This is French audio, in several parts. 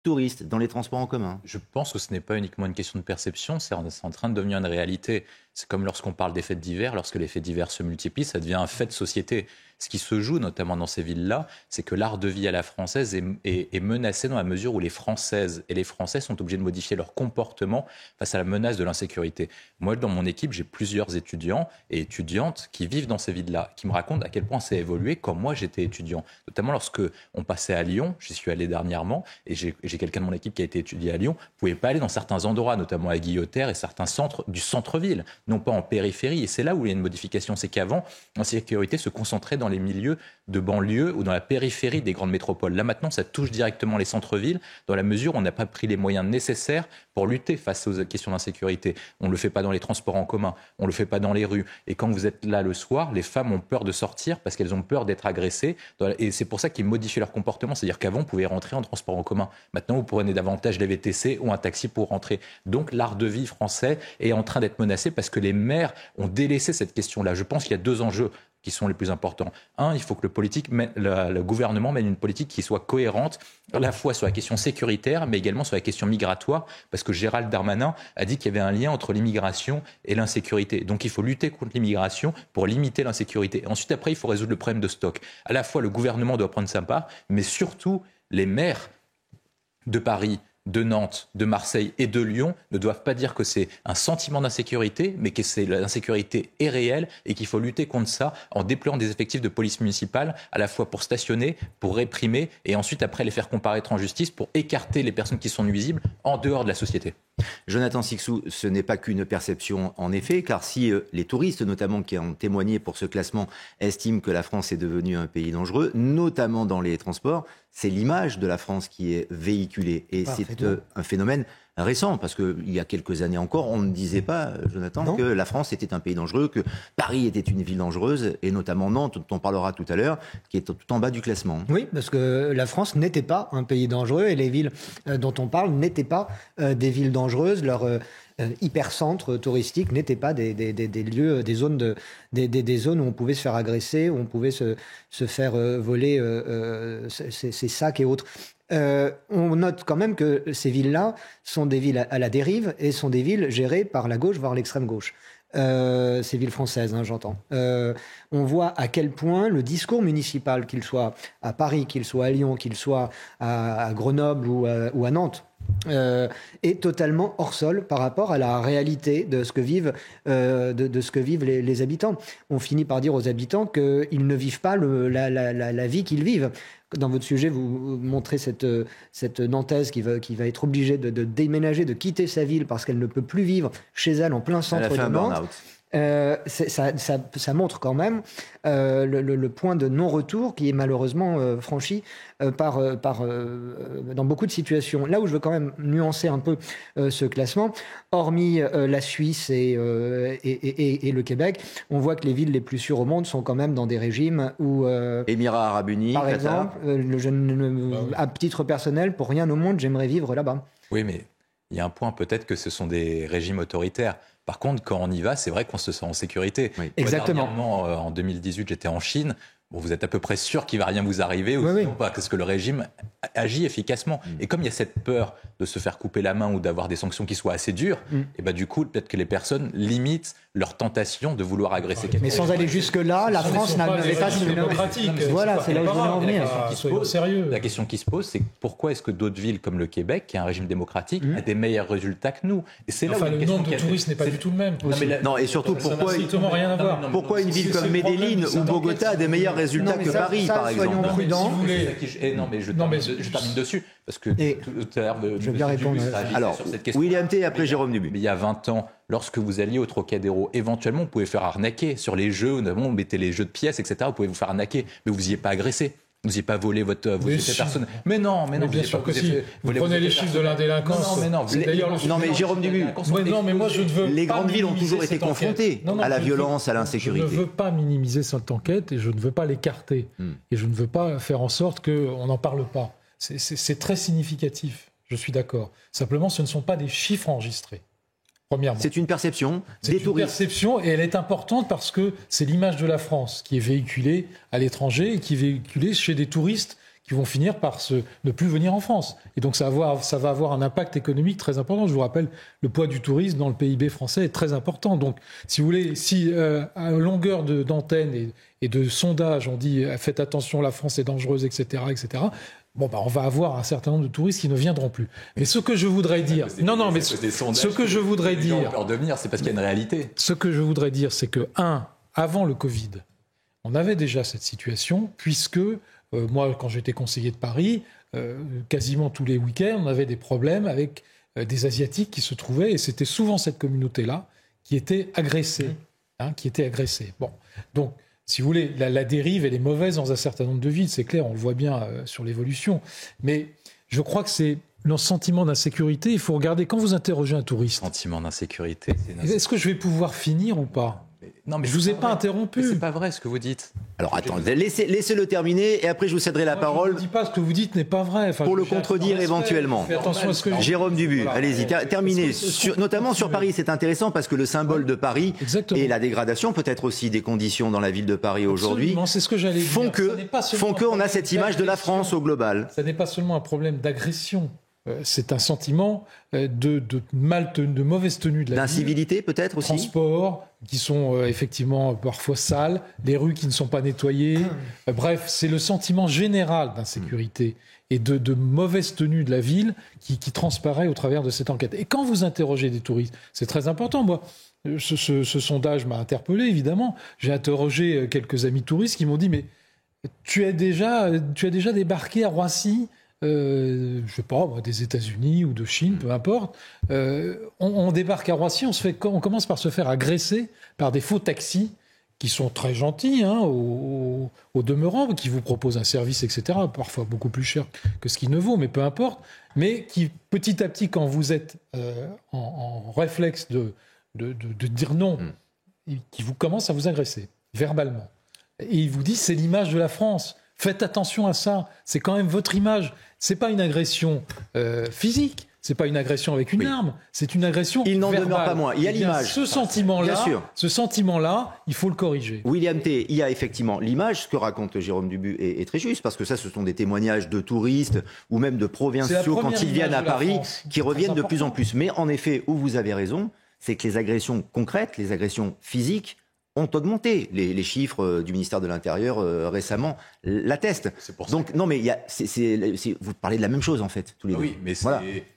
touristes dans les transports en commun. Je pense que ce n'est pas uniquement une question de perception, c'est en train de devenir une réalité. C'est comme lorsqu'on parle des fêtes d'hiver, lorsque les fêtes d'hiver se multiplient, ça devient un fait de société. Ce qui se joue notamment dans ces villes-là, c'est que l'art de vie à la française est menacé dans la mesure où les Françaises et les Français sont obligés de modifier leur comportement face à la menace de l'insécurité. Moi, dans mon équipe, j'ai plusieurs étudiants et étudiantes qui vivent dans ces villes-là, qui me racontent à quel point ça a évolué quand moi j'étais étudiant. Notamment lorsque on passait à Lyon, j'y suis allé dernièrement, et j'ai quelqu'un de mon équipe qui a été étudié à Lyon, vous ne pouvez pas aller dans certains endroits, notamment à Guillotière et certains centres du centre-ville, non pas en périphérie. Et c'est là où il y a une modification, c'est qu'avant, l'insécurité se concentrait dans les milieux de banlieue ou dans la périphérie des grandes métropoles. Là maintenant, ça touche directement les centres-villes dans la mesure où on n'a pas pris les moyens nécessaires pour lutter face aux questions d'insécurité. On ne le fait pas dans les transports en commun, on ne le fait pas dans les rues. Et quand vous êtes là le soir, les femmes ont peur de sortir parce qu'elles ont peur d'être agressées. Et c'est pour ça qu'ils modifient leur comportement. C'est-à-dire qu'avant, vous pouvez rentrer en transport en commun. Maintenant, vous prenez davantage les VTC ou un taxi pour rentrer. Donc l'art de vie français est en train d'être menacé parce que les maires ont délaissé cette question-là. Je pense qu'il y a deux enjeux qui sont les plus importants. Un, il faut que le gouvernement mène une politique qui soit cohérente, à la fois sur la question sécuritaire, mais également sur la question migratoire, parce que Gérald Darmanin a dit qu'il y avait un lien entre l'immigration et l'insécurité. Donc il faut lutter contre l'immigration pour limiter l'insécurité. Ensuite, après, il faut résoudre le problème de stock. À la fois, le gouvernement doit prendre sa part, mais surtout, les maires de Paris, de Nantes, de Marseille et de Lyon ne doivent pas dire que c'est un sentiment d'insécurité, mais que l'insécurité est réelle et qu'il faut lutter contre ça en déployant des effectifs de police municipale à la fois pour stationner, pour réprimer et ensuite après les faire comparaître en justice pour écarter les personnes qui sont nuisibles en dehors de la société. Jonathan Sicsou, ce n'est pas qu'une perception en effet, car si les touristes notamment qui ont témoigné pour ce classement estiment que la France est devenue un pays dangereux, notamment dans les transports, c'est l'image de la France qui est véhiculée. Et c'est un phénomène récent, parce qu'il y a quelques années encore, on ne disait pas, Jonathan, que la France était un pays dangereux, que Paris était une ville dangereuse, et notamment Nantes, dont on parlera tout à l'heure, qui est tout en bas du classement. Oui, parce que la France n'était pas un pays dangereux, et les villes dont on parle n'étaient pas des villes dangereuses. Leur hypercentres touristiques n'étaient pas des lieux, des zones où on pouvait se faire agresser, où on pouvait se faire voler ses sacs et autres. On note quand même que ces villes-là sont des villes à la dérive et sont des villes gérées par la gauche, voire l'extrême gauche. Ces villes françaises, j'entends. On voit à quel point le discours municipal, qu'il soit à Paris, qu'il soit à Lyon, qu'il soit à Grenoble ou à Nantes, est totalement hors sol par rapport à la réalité de ce que vivent, les habitants. On finit par dire aux habitants qu'ils ne vivent pas la vie qu'ils vivent. Dans votre sujet, vous montrez cette Nantaise qui va être obligée de déménager, de quitter sa ville parce qu'elle ne peut plus vivre chez elle en plein centre de Nantes. Ça montre quand même le point de non-retour qui est malheureusement franchi dans beaucoup de situations. Là où je veux quand même nuancer un peu ce classement, hormis la Suisse et le Québec, on voit que les villes les plus sûres au monde sont quand même dans des régimes où... Émirats Arabes Unis, par Qatar. exemple, à titre personnel, pour rien au monde, j'aimerais vivre là-bas. Oui, mais il y a un point, peut-être que ce sont des régimes autoritaires. Par contre, quand on y va, c'est vrai qu'on se sent en sécurité. Oui. Exactement. Dernièrement, en 2018, j'étais en Chine. Bon, vous êtes à peu près sûr qu'il ne va rien vous arriver, ou sinon pas, parce que le régime agit efficacement. Et comme il y a cette peur de se faire couper la main ou d'avoir des sanctions qui soient assez dures, et ben du coup, peut-être que les personnes limitent leur tentation de vouloir agresser quelqu'un. Mais sans aller jusque-là, la France n'avait pas de démocratique. Voilà, c'est là où je voulais en venir. La question qui se pose, c'est pourquoi est-ce que d'autres villes comme le Québec, qui a un régime démocratique, a des meilleurs résultats que nous? Et c'est là où le nombre de touristes n'est pas du tout le même. Non, et surtout, pourquoi une ville comme Medellín ou Bogota a des meilleurs résultats que Paris, par exemple? Soyons prudents. Je termine dessus, parce que tout à l'heure, je vais bien répondre. Alors, sur cette question. William T, après Jérôme Dubu. Mais il y a 20 ans, lorsque vous alliez au Trocadéro, éventuellement, vous pouvez faire arnaquer sur les jeux, notamment, vous mettez les jeux de pièces, etc., vous pouvez vous faire arnaquer, mais vous n'y êtes pas agressé. Vous n'avez pas volé votre personne. Mais non. Bien sûr que si. Vous prenez les chiffres de la délinquance. Non, mais Jérôme Dubu. Non, mais moi je ne veux pas. Les grandes villes ont toujours été confrontées à la violence, à l'insécurité. Je ne veux pas minimiser cette enquête et je ne veux pas l'écarter. Et je ne veux pas faire en sorte qu'on n'en parle pas. C'est très significatif. Je suis d'accord. Simplement, ce ne sont pas des chiffres enregistrés. Premièrement. C'est une perception des touristes. C'est une perception et elle est importante parce que c'est l'image de la France qui est véhiculée à l'étranger et qui est véhiculée chez des touristes qui qui vont finir par ne plus venir en France. Et donc ça va avoir un impact économique très important. Je vous rappelle, le poids du tourisme dans le PIB français est très important. Donc, si vous voulez, si à longueur d'antenne et de sondage, on dit faites attention, la France est dangereuse, etc., etc., bon, on va avoir un certain nombre de touristes qui ne viendront plus. Mais ce que je voudrais dire... ce que je voudrais dire... c'est parce qu'il y a une réalité. Ce que je voudrais dire, c'est que, avant le Covid, on avait déjà cette situation, puisque moi, quand j'étais conseiller de Paris, quasiment tous les week-ends, on avait des problèmes avec des Asiatiques qui se trouvaient, et c'était souvent cette communauté-là qui était agressée. Bon, donc... Si vous voulez, la dérive, elle est mauvaise dans un certain nombre de villes, c'est clair, on le voit bien sur l'évolution. Mais je crois que c'est le sentiment d'insécurité. Il faut regarder, quand vous interrogez un touriste... Sentiment d'insécurité. Est-ce que je vais pouvoir finir ou pas ? Non, mais je vous ai pas interrompu. Mais c'est pas vrai ce que vous dites. Alors attendez, laissez-le terminer et après je vous céderai la parole. Je ne dis pas ce que vous dites n'est pas vrai. Enfin, pour le contredire éventuellement. Faites attention à ce que je dis. Jérôme Dubu, allez-y, terminez. Notamment sur Paris, c'est intéressant parce que le symbole de Paris et la dégradation, peut-être aussi des conditions dans la ville de Paris aujourd'hui, c'est ce que j'allais dire. font qu'on a cette image de la France au global. Ça n'est pas seulement un problème d'agression. C'est un sentiment de mauvaise tenue de la ville. D'incivilité peut-être aussi. Transports qui sont effectivement parfois sales, les rues qui ne sont pas nettoyées. Bref, c'est le sentiment général d'insécurité et de mauvaise tenue de la ville qui transparaît au travers de cette enquête. Et quand vous interrogez des touristes, c'est très important. Moi, ce sondage m'a interpellé, évidemment. J'ai interrogé quelques amis touristes qui m'ont dit « Mais tu as déjà débarqué à Roissy ?» je sais pas, des États-Unis ou de Chine, peu importe. On débarque à Roissy, on commence par se faire agresser par des faux taxis qui sont très gentils, au demeurant, qui vous proposent un service, etc. Parfois beaucoup plus cher que ce qu'il ne vaut, mais peu importe. Mais qui, petit à petit, quand vous êtes en réflexe de dire non, qui vous commence à vous agresser verbalement. Et il vous dit c'est l'image de la France. Faites attention à ça. C'est quand même votre image. C'est pas une agression physique. C'est pas une agression avec une arme. C'est une agression verbale. Il n'en demeure pas moins. Il y a l'image. Ce sentiment-là, il faut le corriger. William T, il y a effectivement l'image. Ce que raconte Jérôme Dubu est très juste parce que ça, ce sont des témoignages de touristes ou même de provinciaux quand ils viennent à Paris qui reviennent de plus en plus. Mais en effet, où vous avez raison, c'est que les agressions concrètes, les agressions physiques ont augmenté. Les chiffres du ministère de l'Intérieur récemment l'attestent. Donc non, mais vous parlez de la même chose en fait, tous les deux. Oui, mais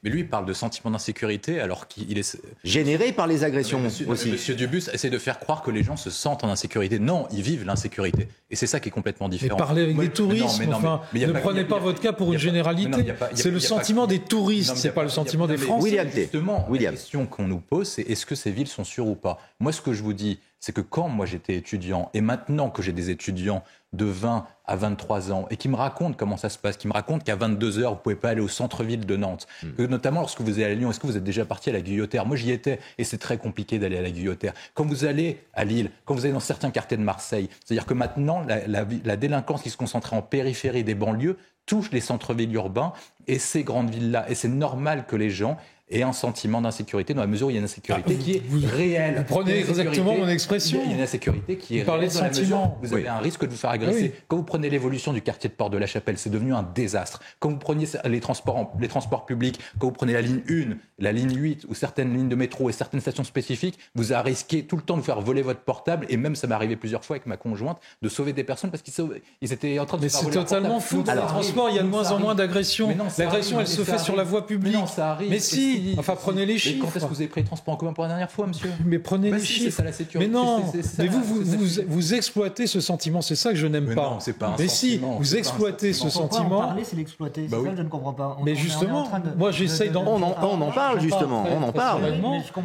lui il parle de sentiment d'insécurité alors qu'il est généré par les agressions aussi. Monsieur Dubus essaie de faire croire que les gens se sentent en insécurité. Non, ils vivent l'insécurité. Et c'est ça qui est complètement différent. Mais parlez avec des touristes, ne prenez pas votre cas pour une généralité. C'est le sentiment des touristes, c'est pas le sentiment des Français. William T. Justement, la question qu'on nous pose, c'est est-ce que ces villes sont sûres ou pas ? Moi, ce que je vous dis, c'est que quand moi j'étais étudiant, et maintenant que j'ai des étudiants de 20 à 23 ans, et qui me racontent comment ça se passe, qui me racontent qu'à 22h, vous ne pouvez pas aller au centre-ville de Nantes, que notamment lorsque vous allez à Lyon, est-ce que vous êtes déjà parti à la Guillotière ? Moi j'y étais, et c'est très compliqué d'aller à la Guillotière. Quand vous allez à Lille, quand vous allez dans certains quartiers de Marseille, c'est-à-dire que maintenant, la délinquance qui se concentrait en périphérie des banlieues touche les centres-villes urbains et ces grandes villes-là. Et c'est normal que les gens aient un sentiment d'insécurité dans la mesure où il y a une insécurité qui est réelle. Vous prenez exactement mon expression. Il y a une insécurité qui est réelle dans la mesure où vous avez un risque de vous faire agresser. Oui. Quand vous prenez l'évolution du quartier de Porte de la Chapelle, c'est devenu un désastre. Quand vous preniez les transports publics, quand vous prenez la ligne 1, la ligne 8 ou certaines lignes de métro et certaines stations spécifiques, vous avez risqué tout le temps de vous faire voler votre portable et même ça m'est arrivé plusieurs fois avec ma conjointe de sauver des personnes parce qu'ils étaient en train de se faire voler leur portable. Mais c'est totalement fou. Dans les transports, il y a de moins en moins d'agressions. L'agression, elle se fait sur la voie publique. Mais non, ça arrive. Mais si. Enfin, prenez les chiffres. Mais quand est-ce que vous avez pris les transports en commun pour la dernière fois, monsieur ? Mais prenez les chiffres. C'est ça la sécurité. Mais non. Mais vous exploitez ce sentiment. C'est ça que je n'aime pas. Non, c'est pas un mais sentiment. Si, vous exploitez ce sentiment. En parler, c'est l'exploiter. C'est ça que je ne comprends pas. Mais justement, moi j'essaye d'en. On en parle justement. On en parle.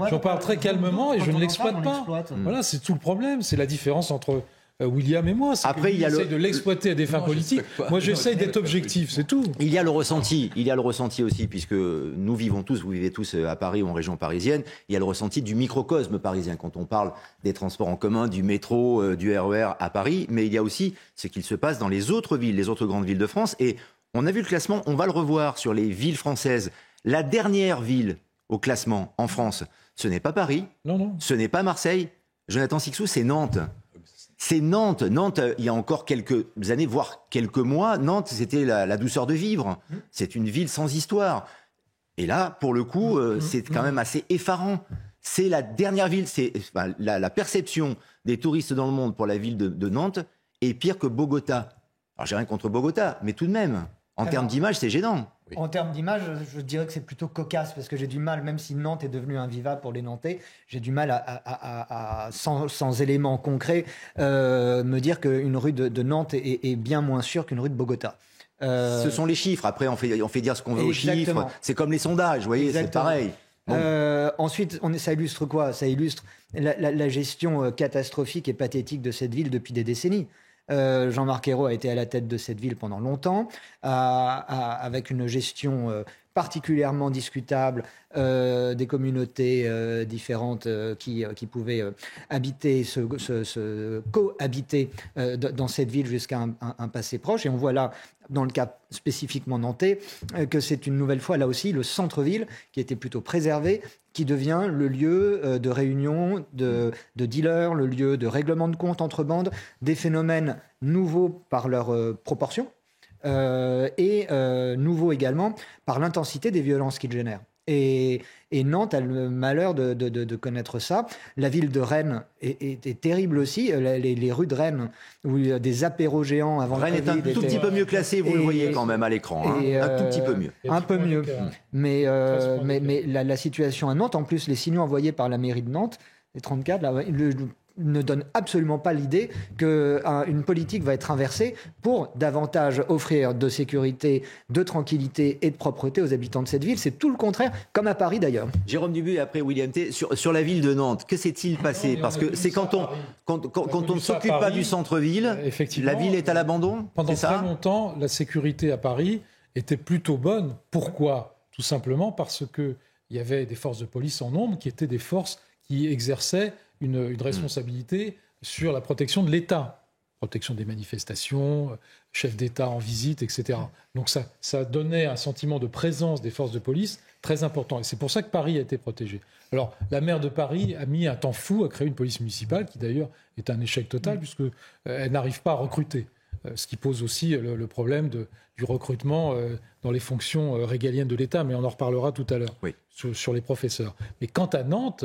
J'en parle très calmement et je ne l'exploite pas. Voilà, c'est tout le problème. C'est la différence entre William et moi. Après, il essaye de l'exploiter à des fins politiques. Moi, j'essaye d'être objectif, c'est tout. Il y a le ressenti. Il y a le ressenti aussi, puisque nous vivons tous, vous vivez tous à Paris ou en région parisienne. Il y a le ressenti du microcosme parisien quand on parle des transports en commun, du métro, du RER à Paris. Mais il y a aussi ce qu'il se passe dans les autres villes, les autres grandes villes de France. Et on a vu le classement, on va le revoir sur les villes françaises. La dernière ville au classement en France, ce n'est pas Paris, non. Ce n'est pas Marseille. Jonathan Sixou, c'est Nantes. C'est Nantes. Nantes, il y a encore quelques années, voire quelques mois, Nantes, c'était la douceur de vivre. C'est une ville sans histoire. Et là, pour le coup, c'est quand même assez effarant. C'est la dernière ville, la perception des touristes dans le monde pour la ville de Nantes est pire que Bogota. Alors, j'ai rien contre Bogota, mais tout de même, en termes d'image, c'est gênant. Oui. En termes d'image, je dirais que c'est plutôt cocasse, parce que j'ai du mal, même si Nantes est devenue invivable pour les Nantais, j'ai du mal sans éléments concrets, me dire qu'une rue de Nantes est bien moins sûre qu'une rue de Bogota. Ce sont les chiffres. Après, on fait dire ce qu'on veut aux chiffres. C'est comme les sondages, vous voyez, c'est pareil. Bon. Ensuite, ça illustre quoi ? Ça illustre la gestion catastrophique et pathétique de cette ville depuis des décennies. Jean-Marc Ayrault a été à la tête de cette ville pendant longtemps, avec une gestion particulièrement discutable des communautés différentes qui pouvaient habiter, se cohabiter dans cette ville jusqu'à un passé proche. Et on voit là, dans le cas spécifiquement nantais, que c'est une nouvelle fois, là aussi, le centre-ville qui était plutôt préservé, qui devient le lieu de réunion de dealers, le lieu de règlement de comptes entre bandes, des phénomènes nouveaux par leur proportion et nouveaux également par l'intensité des violences qu'ils génèrent. Et Nantes a le malheur de connaître ça. La ville de Rennes est terrible aussi. Les rues de Rennes, où il y a des apéros géants avant Rennes est un tout petit peu mieux classé, vous le voyez quand même à l'écran. Un tout petit peu mieux. Un peu mieux. Mais la situation à Nantes, en plus, les signaux envoyés par la mairie de Nantes, les 34, là, ne donne absolument pas l'idée qu'une politique va être inversée pour davantage offrir de sécurité, de tranquillité et de propreté aux habitants de cette ville. C'est tout le contraire, comme à Paris d'ailleurs. Jérôme Dubu et après William T. Sur la ville de Nantes, que s'est-il passé ? Parce que c'est quand on ne s'occupe pas du centre-ville, la ville est à l'abandon. Pendant très longtemps, la sécurité à Paris était plutôt bonne. Pourquoi ? Tout simplement parce qu'il y avait des forces de police en nombre qui étaient des forces qui exerçaient une responsabilité sur la protection de l'État, protection des manifestations, chef d'État en visite, etc. Donc ça donnait un sentiment de présence des forces de police très important. Et c'est pour ça que Paris a été protégé. Alors, la maire de Paris a mis un temps fou à créer une police municipale, qui d'ailleurs est un échec total, puisqu'elle n'arrive pas à recruter. Ce qui pose aussi le problème du recrutement dans les fonctions régaliennes de l'État, mais on en reparlera tout à l'heure sur les professeurs. Mais quant à Nantes,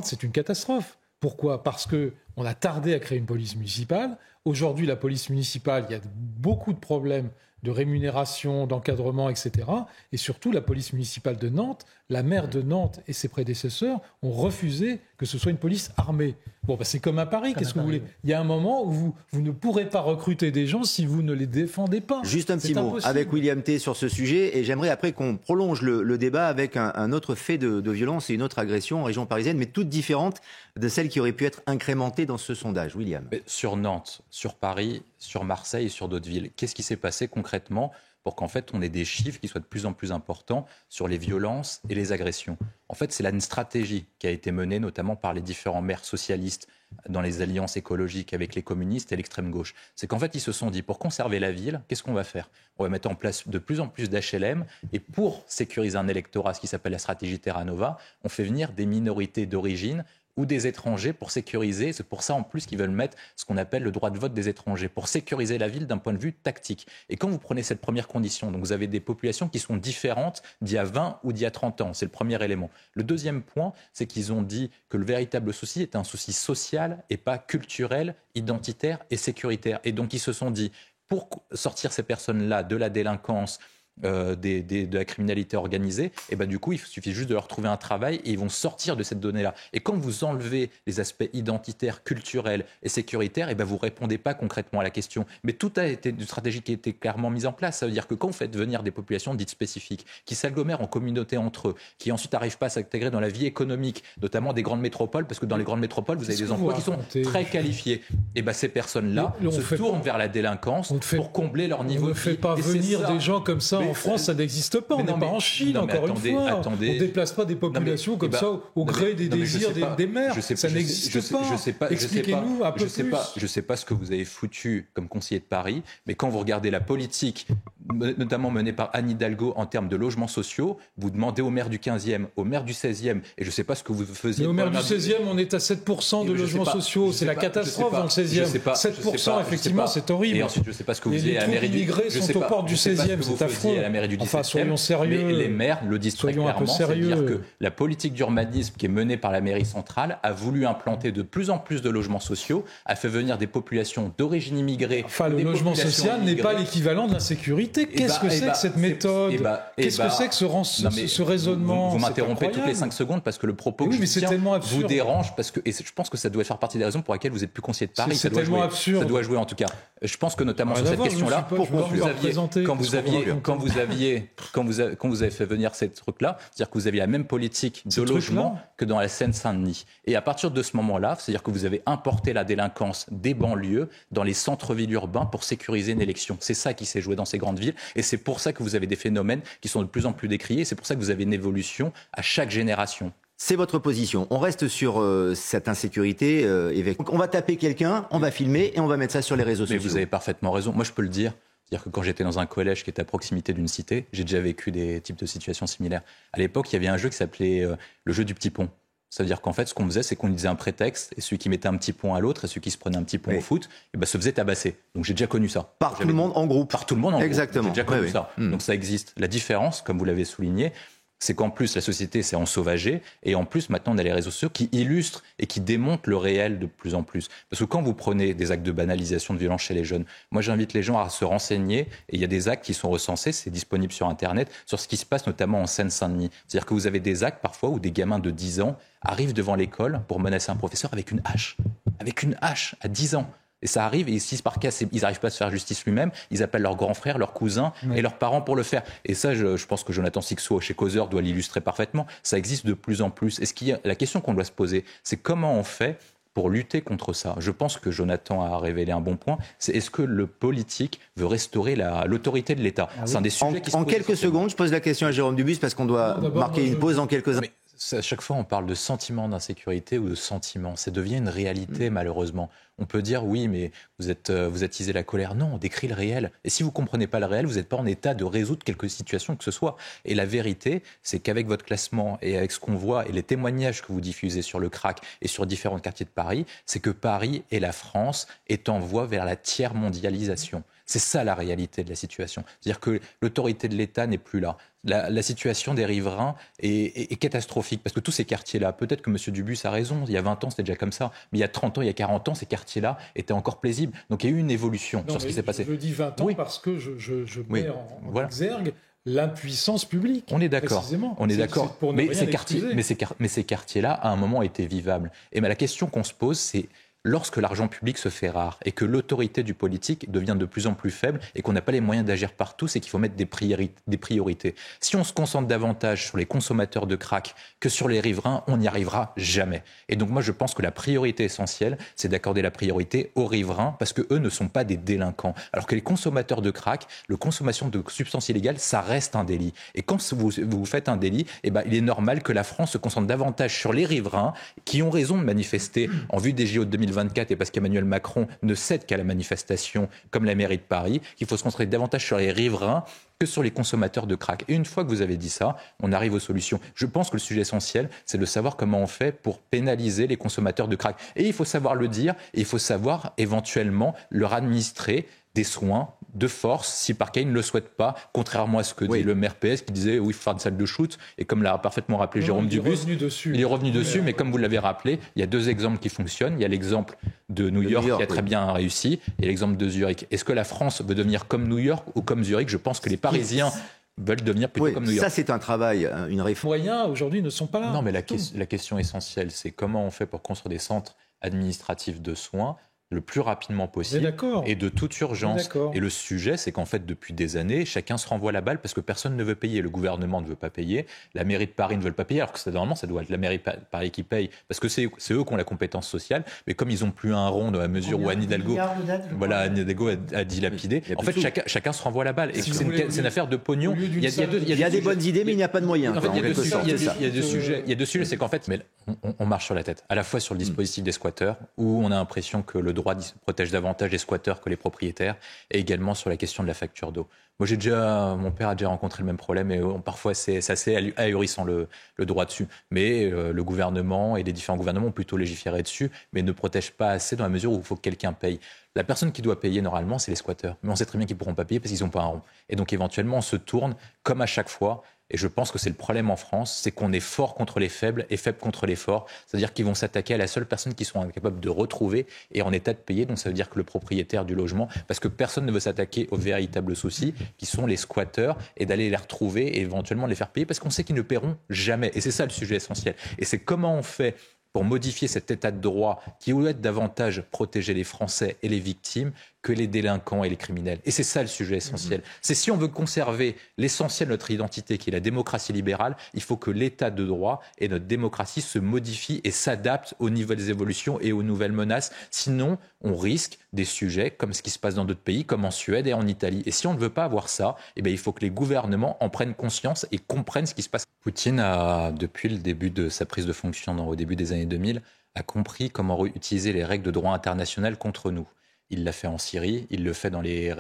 c'est une catastrophe. Pourquoi ? Parce qu'on a tardé à créer une police municipale. Aujourd'hui, la police municipale, il y a beaucoup de problèmes de rémunération, d'encadrement, etc. Et surtout, la police municipale de Nantes, la maire de Nantes et ses prédécesseurs ont refusé que ce soit une police armée. Bon, c'est comme à Paris, qu'est-ce que vous voulez ? Il y a un moment où vous ne pourrez pas recruter des gens si vous ne les défendez pas. Juste un petit mot avec William T. sur ce sujet, et j'aimerais après qu'on prolonge le débat avec un autre fait de violence et une autre agression en région parisienne, mais toute différente de celle qui aurait pu être incrémentée dans ce sondage. William. Mais sur Nantes, sur Paris, sur Marseille et sur d'autres villes, qu'est-ce qui s'est passé concrètement pour qu'en fait on ait des chiffres qui soient de plus en plus importants sur les violences et les agressions ? En fait, c'est là une stratégie qui a été menée notamment par les différents maires socialistes dans les alliances écologiques avec les communistes et l'extrême gauche. C'est qu'en fait, ils se sont dit, pour conserver la ville, qu'est-ce qu'on va faire ? On va mettre en place de plus en plus d'HLM, et pour sécuriser un électorat, ce qui s'appelle la stratégie Terra Nova, on fait venir des minorités d'origine ou des étrangers pour sécuriser. C'est pour ça en plus qu'ils veulent mettre ce qu'on appelle le droit de vote des étrangers, pour sécuriser la ville d'un point de vue tactique. Et quand vous prenez cette première condition, donc vous avez des populations qui sont différentes d'il y a 20 ou d'il y a 30 ans, c'est le premier élément. Le deuxième point, c'est qu'ils ont dit que le véritable souci est un souci social et pas culturel, identitaire et sécuritaire. Et donc ils se sont dit, pour sortir ces personnes-là de la délinquance, de la criminalité organisée, et ben du coup il suffit juste de leur trouver un travail et ils vont sortir de cette donnée-là. Et quand vous enlevez les aspects identitaires, culturels et sécuritaires, et ben vous répondez pas concrètement à la question. Mais tout a été une stratégie qui a été clairement mise en place. Ça veut dire que quand vous faites venir des populations dites spécifiques, qui s'agglomèrent en communauté entre eux, qui ensuite n'arrivent pas à s'intégrer dans la vie économique, notamment des grandes métropoles, parce que dans les grandes métropoles vous avez des emplois qui sont très qualifiés. Et ben ces personnes-là se tournent vers la délinquance pour combler leur niveau de vie. On ne fait pas venir des gens comme ça. En France, ça n'existe pas. On n'est pas en Chine, encore une fois. On ne déplace pas des populations comme ça au gré des désirs des maires. Ça n'existe pas. Expliquez-nous un peu plus. Je ne sais pas ce que vous avez foutu comme conseiller de Paris, mais quand vous regardez la politique notamment menée par Anne Hidalgo en termes de logements sociaux. Vous demandez au maire du 15e, au maire du 16e, et je ne sais pas ce que vous faisiez. Mais au maire du 16e, on est à 7% de logements sociaux. C'est la catastrophe dans le 16e. 7%, effectivement, c'est horrible. Et ensuite, je ne sais pas ce que vous faisiez à la mairie du 16e. Les immigrés sont aux portes du 16e, c'est affreux. Enfin, soyons sérieux. Mais les maires le disent très clairement, c'est-à-dire que la politique d'urbanisme qui est menée par la mairie centrale a voulu implanter de plus en plus de logements sociaux, a fait venir des populations d'origine immigrée. Enfin, le logement social n'est pas l'équivalent de l'insécurité. Qu'est-ce que c'est que cette méthode? Qu'est-ce que c'est que ce raisonnement? Vous m'interrompez toutes les 5 secondes parce que le propos que je tiens vous dérange, et je pense que ça doit faire partie des raisons pour lesquelles vous êtes plus conseiller de Paris. C'est tellement absurde. Ça doit jouer en tout cas. Je pense que notamment sur cette question-là, quand vous avez fait venir ces trucs-là, c'est-à-dire que vous aviez la même politique de logement que dans la Seine-Saint-Denis. Et à partir de ce moment-là, c'est-à-dire que vous avez importé la délinquance des banlieues dans les centres-villes urbains pour sécuriser une élection. C'est ça qui s'est joué dans ces grandes villes, et c'est pour ça que vous avez des phénomènes qui sont de plus en plus décriés, et c'est pour ça que vous avez une évolution à chaque génération. C'est votre position. On reste sur cette insécurité, évêque. Donc on va taper quelqu'un, on va filmer et on va mettre ça sur les réseaux sociaux. Mais vous avez parfaitement raison. Moi, je peux le dire. C'est-à-dire que quand j'étais dans un collège qui était à proximité d'une cité, j'ai déjà vécu des types de situations similaires. À l'époque, il y avait un jeu qui s'appelait le jeu du petit pont. Ça veut dire qu'en fait, ce qu'on faisait, c'est qu'on disait un prétexte, et celui qui mettait un petit pont à l'autre, et celui qui se prenait un petit pont au foot, se faisait tabasser. Donc j'ai déjà connu ça. Par tout le monde en groupe. Par tout le monde en groupe. Exactement. J'ai déjà connu ça. Donc ça existe. La différence, comme vous l'avez souligné, c'est qu'en plus, la société s'est ensauvagée, et en plus, maintenant, on a les réseaux sociaux qui illustrent et qui démontrent le réel de plus en plus. Parce que quand vous prenez des actes de banalisation de violence chez les jeunes, moi, j'invite les gens à se renseigner, et il y a des actes qui sont recensés, c'est disponible sur Internet, sur ce qui se passe notamment en Seine-Saint-Denis. C'est-à-dire que vous avez des actes, parfois, où des gamins de 10 ans arrivent devant l'école pour menacer un professeur avec une hache. Avec une hache, à 10 ans. Et ça arrive, et si par cas, ils n'arrivent pas à se faire justice lui-même, ils appellent leurs grands frères, leurs cousins et leurs parents pour le faire. Et ça, je pense que Jonathan Sixou, chez Causeur, doit l'illustrer parfaitement. Ça existe de plus en plus. Et la question qu'on doit se poser, c'est comment on fait pour lutter contre ça. Je pense que Jonathan a révélé un bon point. C'est est-ce que le politique veut restaurer l'autorité de l'État? C'est un des sujets qui se pose. En quelques secondes, je pose la question à Jérôme Dubus, parce qu'on doit marquer une pause en quelques instants. À chaque fois, on parle de sentiment d'insécurité ou de sentiment. Ça devient une réalité, malheureusement. On peut dire, oui, mais vous attisez la colère. Non, on décrit le réel. Et si vous ne comprenez pas le réel, vous n'êtes pas en état de résoudre quelque situation que ce soit. Et la vérité, c'est qu'avec votre classement et avec ce qu'on voit et les témoignages que vous diffusez sur le crack et sur différents quartiers de Paris, c'est que Paris et la France est en voie vers la tiers-mondialisation. C'est ça la réalité de la situation. C'est-à-dire que l'autorité de l'État n'est plus là. La situation des riverains est catastrophique, parce que tous ces quartiers-là, peut-être que M. Dubus a raison, il y a 20 ans c'était déjà comme ça, mais il y a 30 ans, il y a 40 ans, ces quartiers-là étaient encore paisibles. Donc il y a eu une évolution sur ce qui s'est passé. Je dis 20 ans parce que je mets en exergue l'impuissance publique. On est d'accord. On est d'accord. Mais ces quartiers-là, à un moment, étaient vivables. Et la question qu'on se pose, c'est lorsque l'argent public se fait rare et que l'autorité du politique devient de plus en plus faible et qu'on n'a pas les moyens d'agir partout, c'est qu'il faut mettre des priorités. Si on se concentre davantage sur les consommateurs de crack que sur les riverains, on n'y arrivera jamais. Et donc moi, je pense que la priorité essentielle, c'est d'accorder la priorité aux riverains parce qu'eux ne sont pas des délinquants. Alors que les consommateurs de crack, la consommation de substances illégales, ça reste un délit. Et quand vous faites un délit, il est normal que la France se concentre davantage sur les riverains qui ont raison de manifester en vue des JO de 2024 et parce qu'Emmanuel Macron ne cède qu'à la manifestation comme la mairie de Paris, qu'il faut se concentrer davantage sur les riverains que sur les consommateurs de crack. Et une fois que vous avez dit ça, on arrive aux solutions. Je pense que le sujet essentiel, c'est de savoir comment on fait pour pénaliser les consommateurs de crack. Et il faut savoir le dire, et il faut savoir éventuellement leur administrer des soins de force, si par cas ils ne le souhaitent pas, contrairement à ce que dit le maire PS qui disait oui, il faut faire une salle de shoot, et comme l'a parfaitement rappelé Jérôme Dubus, il est revenu dessus, mais comme vous l'avez rappelé, il y a deux exemples qui fonctionnent. Il y a l'exemple de New York qui a très bien réussi, et l'exemple de Zurich. Est-ce que la France veut devenir comme New York ou comme Zurich? Je pense que les Parisiens veulent devenir plutôt comme New York. Ça, c'est un travail, une réforme. Les moyens, aujourd'hui, ne sont pas là. Non, mais la question essentielle, c'est comment on fait pour construire des centres administratifs de soins le plus rapidement possible et de toute urgence. Et le sujet, c'est qu'en fait, depuis des années, chacun se renvoie la balle parce que personne ne veut payer. Le gouvernement ne veut pas payer, la mairie de Paris ne veut pas payer, alors que normalement, ça doit être la mairie de Paris qui paye, parce que c'est eux qui ont la compétence sociale, mais comme ils n'ont plus un rond dans la mesure où Anne Hidalgo a dilapidé, en fait, chacun se renvoie la balle. Et c'est une affaire de pognon. Il y a des bonnes idées, mais il n'y a pas de moyens. Il y a deux sujets, c'est qu'en fait, on marche sur la tête, à la fois sur le dispositif des squatteurs, où on a l'impression que le droit protège davantage les squatteurs que les propriétaires, et également sur la question de la facture d'eau. Moi, mon père a déjà rencontré le même problème, et parfois c'est assez ahurissant le droit dessus. Mais le gouvernement et les différents gouvernements ont plutôt légiféré dessus, mais ne protègent pas assez dans la mesure où il faut que quelqu'un paye. La personne qui doit payer normalement, c'est les squatteurs. Mais on sait très bien qu'ils ne pourront pas payer parce qu'ils n'ont pas un rond. Et donc éventuellement, on se tourne, comme à chaque fois. Et je pense que c'est le problème en France, c'est qu'on est fort contre les faibles et faible contre les forts. C'est-à-dire qu'ils vont s'attaquer à la seule personne qu'ils sont incapables de retrouver et en état de payer. Donc ça veut dire que le propriétaire du logement, parce que personne ne veut s'attaquer aux véritables soucis, qui sont les squatteurs, et d'aller les retrouver et éventuellement les faire payer, parce qu'on sait qu'ils ne paieront jamais. Et c'est ça le sujet essentiel. Et c'est comment on fait pour modifier cet état de droit qui doit être davantage protéger les Français et les victimes que les délinquants et les criminels. Et c'est ça le sujet essentiel. C'est si on veut conserver l'essentiel de notre identité, qui est la démocratie libérale, il faut que l'état de droit et notre démocratie se modifient et s'adaptent aux nouvelles évolutions et aux nouvelles menaces. Sinon, on risque des sujets comme ce qui se passe dans d'autres pays, comme en Suède et en Italie. Et si on ne veut pas avoir ça, eh bien, il faut que les gouvernements en prennent conscience et comprennent ce qui se passe. Poutine a, depuis le début de sa prise de fonction, au début des années 2000, a compris comment utiliser les règles de droit international contre nous. Il l'a fait en Syrie, il le fait dans les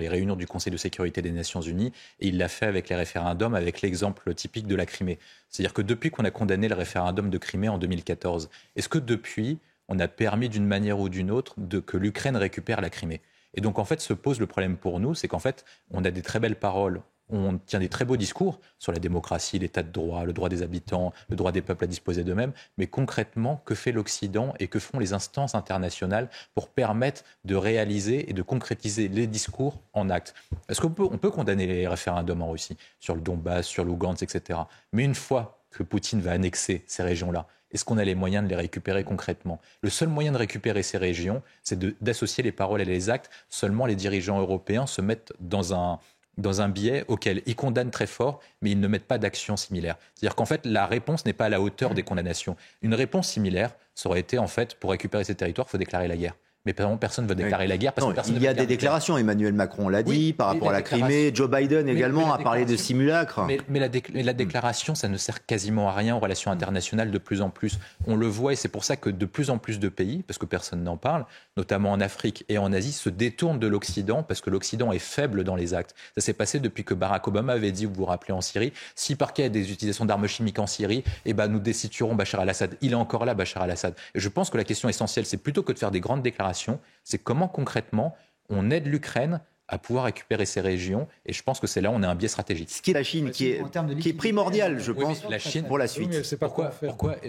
réunions du Conseil de sécurité des Nations Unies, et il l'a fait avec les référendums, avec l'exemple typique de la Crimée. C'est-à-dire que depuis qu'on a condamné le référendum de Crimée en 2014, est-ce que depuis, on a permis d'une manière ou d'une autre que l'Ukraine récupère la Crimée ? Et donc en fait, se pose le problème pour nous, c'est qu'en fait, on a des très belles paroles, on tient des très beaux discours sur la démocratie, l'état de droit, le droit des habitants, le droit des peuples à disposer d'eux-mêmes. Mais concrètement, que fait l'Occident et que font les instances internationales pour permettre de réaliser et de concrétiser les discours en actes ? Est-ce qu'on peut condamner les référendums en Russie, sur le Donbass, sur Lugansk, etc. Mais une fois que Poutine va annexer ces régions-là, est-ce qu'on a les moyens de les récupérer concrètement ? Le seul moyen de récupérer ces régions, c'est d'associer les paroles et les actes. Seulement les dirigeants européens se mettent dans un biais auquel ils condamnent très fort, mais ils ne mettent pas d'action similaire. C'est-à-dire qu'en fait, la réponse n'est pas à la hauteur des condamnations. Une réponse similaire, ça aurait été, en fait, pour récupérer ces territoires, il faut déclarer la guerre. Mais personne ne veut déclarer la guerre. Parce que personne il y a des déclarations. Emmanuel Macron l'a dit par rapport à la Crimée. Joe Biden également a parlé de simulacre. Mais la déclaration, ça ne sert quasiment à rien aux relations internationales de plus en plus. On le voit et c'est pour ça que de plus en plus de pays, parce que personne n'en parle, notamment en Afrique et en Asie, se détournent de l'Occident parce que l'Occident est faible dans les actes. Ça s'est passé depuis que Barack Obama avait dit, vous vous rappelez, en Syrie, si par cas il y a des utilisations d'armes chimiques en Syrie, nous destituerons Bachar al-Assad. Il est encore là, Bachar al-Assad. Et je pense que la question essentielle, c'est plutôt que de faire des grandes déclarations, c'est comment concrètement on aide l'Ukraine à pouvoir récupérer ces régions. Et je pense que c'est là où on a un biais stratégique. Ce qui est la Chine, qui est primordial, je pense, la Chine, pour la suite. Oui, c'est pourquoi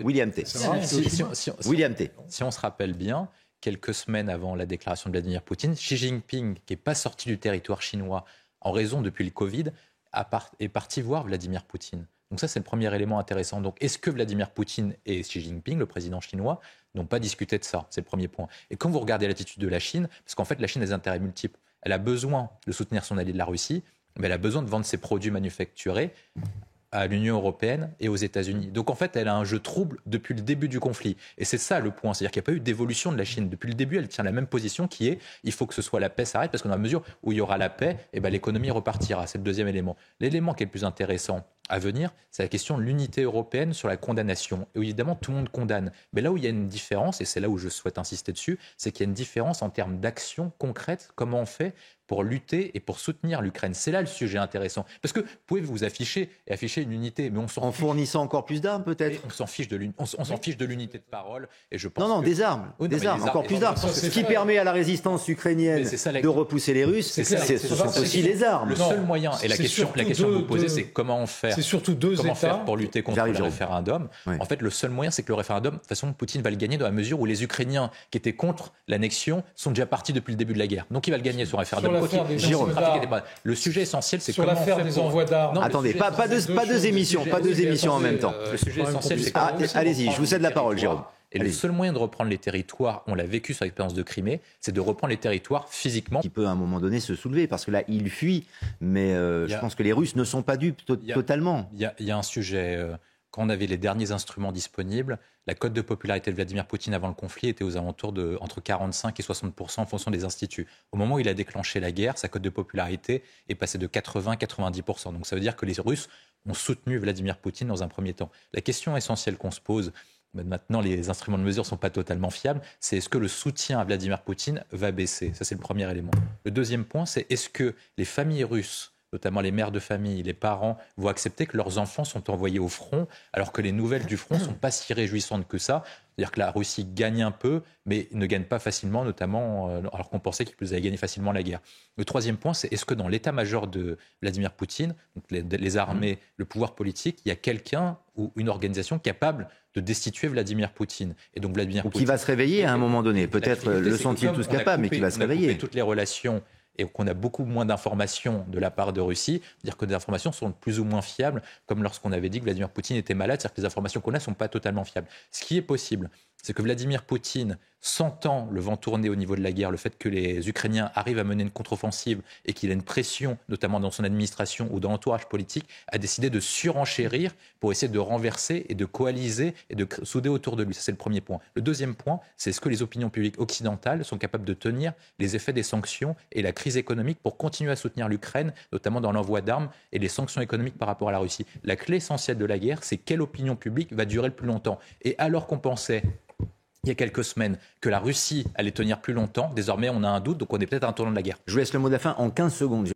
William T. William T. Si on se rappelle bien, quelques semaines avant la déclaration de Vladimir Poutine, Xi Jinping, qui n'est pas sorti du territoire chinois en raison depuis le Covid, est parti voir Vladimir Poutine. Donc ça, c'est le premier élément intéressant. Donc est-ce que Vladimir Poutine et Xi Jinping, le président chinois, n'ont pas discuté de ça ? C'est le premier point. Et quand vous regardez l'attitude de la Chine, parce qu'en fait, la Chine a des intérêts multiples. Elle a besoin de soutenir son allié de la Russie, mais elle a besoin de vendre ses produits manufacturés à l'Union européenne et aux États-Unis. Donc en fait, elle a un jeu trouble depuis le début du conflit. Et c'est ça le point, c'est-à-dire qu'il n'y a pas eu d'évolution de la Chine. Depuis le début, elle tient la même position qui est il faut que ce soit la paix s'arrête, parce que dans la mesure où il y aura la paix, l'économie repartira. C'est le deuxième élément. L'élément qui est le plus intéressant à venir, c'est la question de l'unité européenne sur la condamnation. Et évidemment, tout le monde condamne. Mais là où il y a une différence, et c'est là où je souhaite insister dessus, c'est qu'il y a une différence en termes d'action concrète. Comment on fait pour lutter et pour soutenir l'Ukraine ? C'est là le sujet intéressant. Parce que vous pouvez vous afficher une unité, mais on s'en fiche. En fournissant encore plus d'armes, peut-être ? On s'en fiche de l'unité de parole. Et je pense des armes. Encore plus d'armes. Ce qui permet à la résistance ukrainienne de repousser les Russes, ce sont aussi les armes. Le seul moyen, et la question que vous posez, c'est comment faire. C'est surtout comment faire pour lutter contre le référendum. Oui. En fait, le seul moyen, c'est que le référendum, de toute façon, Poutine va le gagner dans la mesure où les Ukrainiens qui étaient contre l'annexion sont déjà partis depuis le début de la guerre. Donc il va le gagner sur le référendum. Le sujet essentiel, c'est comment faire des envois d'armes. Attendez, pas deux émissions en même temps. Le sujet essentiel, c'est allez-y, je vous cède la parole, Jérôme. Et le seul moyen de reprendre les territoires, on l'a vécu sur l'expérience de Crimée, c'est de reprendre les territoires physiquement. Qui peut à un moment donné se soulever, parce que là, il fuit, mais je pense que les Russes ne sont pas dupes totalement. Il y a un sujet, quand on avait les derniers instruments disponibles, la cote de popularité de Vladimir Poutine avant le conflit était aux alentours de entre 45 et 60% en fonction des instituts. Au moment où il a déclenché la guerre, sa cote de popularité est passée de 80-90%. Donc ça veut dire que les Russes ont soutenu Vladimir Poutine dans un premier temps. La question essentielle qu'on se pose maintenant les instruments de mesure ne sont pas totalement fiables, c'est est-ce que le soutien à Vladimir Poutine va baisser? Ça, c'est le premier élément. Le deuxième point, c'est est-ce que les familles russes, notamment les mères de famille, les parents, vont accepter que leurs enfants sont envoyés au front, alors que les nouvelles du front ne sont pas si réjouissantes que ça. C'est-à-dire que la Russie gagne un peu, mais ne gagne pas facilement, notamment alors qu'on pensait qu'ils allaient gagner facilement la guerre. Le troisième point, c'est est-ce que dans l'état-major de Vladimir Poutine, donc les armées, le pouvoir politique, il y a quelqu'un ou une organisation capable de destituer Vladimir Poutine. Et donc Vladimir Poutine, qui va se réveiller à un moment donné. Peut-être le sont-ils tous capables, mais qui va se réveiller. On a coupé toutes les relations et qu'on a beaucoup moins d'informations de la part de Russie, dire que des informations sont plus ou moins fiables, comme lorsqu'on avait dit que Vladimir Poutine était malade, c'est-à-dire que les informations qu'on a ne sont pas totalement fiables. Ce qui est possible, c'est que Vladimir Poutine, sentant le vent tourner au niveau de la guerre, le fait que les Ukrainiens arrivent à mener une contre-offensive et qu'il a une pression, notamment dans son administration ou dans l'entourage politique, a décidé de surenchérir pour essayer de renverser et de coaliser et de souder autour de lui. Ça, c'est le premier point. Le deuxième point, c'est est-ce que les opinions publiques occidentales sont capables de tenir les effets des sanctions et la crise économique pour continuer à soutenir l'Ukraine, notamment dans l'envoi d'armes et les sanctions économiques par rapport à la Russie. La clé essentielle de la guerre, c'est quelle opinion publique va durer le plus longtemps. Et alors qu'on pensait il y a quelques semaines que la Russie allait tenir plus longtemps, désormais on a un doute, donc on est peut-être à un tournant de la guerre. Je vous laisse le mot de la fin en 15 secondes.